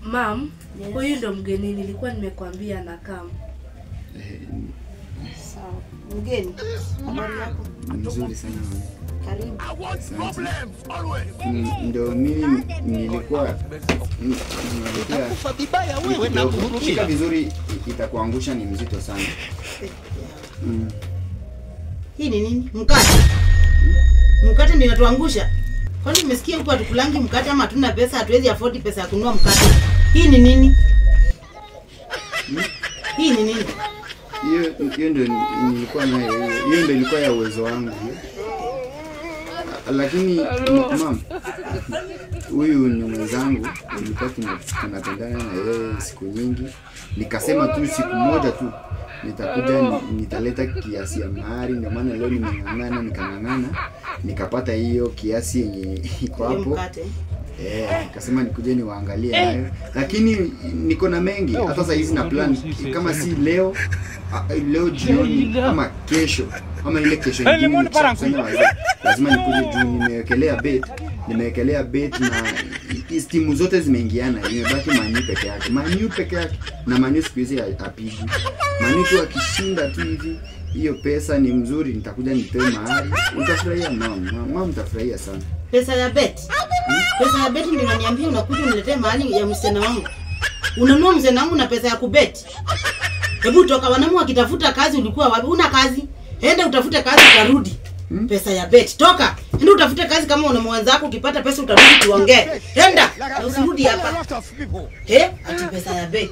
Mam, huyu ndo mgeni nilikuwa nimekwambia na kama. Sawa. Mgeni, habari yako? Nzuri sana. Karibu. Ndio mimi nilikuwa utakufa vibaya wewe na kuhurumia vizuri, itakuangusha ni mzito sana. Hii ni nini? Mkate. Mkate ndio inatuangusha. Kwani umesikia huko atukulangi mkate ama hatuna pesa, hatuwezi afford pesa ya kununua mkate. Hii ni nini? Hii ni nini? Hiyo ndio nilikuwa nayo. Hiyo ndio ilikuwa ya uwezo wangu. Lakini mama, huyu ni mwenzangu, nilikuwa tunapendana na yeye siku nyingi. Nikasema tu siku moja tu nitakuja nitaleta kiasi ya mahari, ndio maana leo nikang'ang'ana nikapata hiyo kiasi yenye iko hapo. Nikasema nikuje niwaangalie nayo. Lakini niko na mengi, hata sasa hizi na plan kama si leo jioni ama kesho ama ile kesho nyingine lazima nikuje juu nimewekelea bet na timu zote zimeingiana, imebaki Manu peke yake na Manu siku hizi apigi. Manu tu akishinda tu hivi, hiyo pesa ni mzuri, nitakuja nitoe mahali. Utafurahia mama, utafurahia sana. Pesa ya bet? Pesa ya bet ndio unaniambia unakuja uniletee mahali ya msichana wangu. Unanunua msichana wangu na pesa ya kubet? Hebu toka, wanaume wakitafuta kazi ulikuwa wapi? Una kazi? Enda utafute kazi utarudi. Pesa ya bet. Toka. Enda utafute kazi kama una mwanzako, ukipata pesa utarudi tuongee. Enda. Usirudi hapa. Ati pesa ya bet.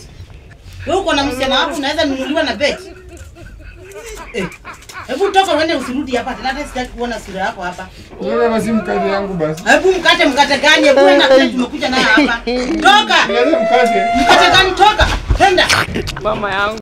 Wewe uko na msichana wako unaweza nunuliwa na bet? Hebu toka uende, usirudi hapa. Tena hata sitaki kuona sura yako hapa. Wewe basi mkate yangu basi. Hebu mkate gani? Hebu enda kule tumekuja naye hapa. Toka. Mkate. Mkate gani? Toka. Enda. Mama yangu.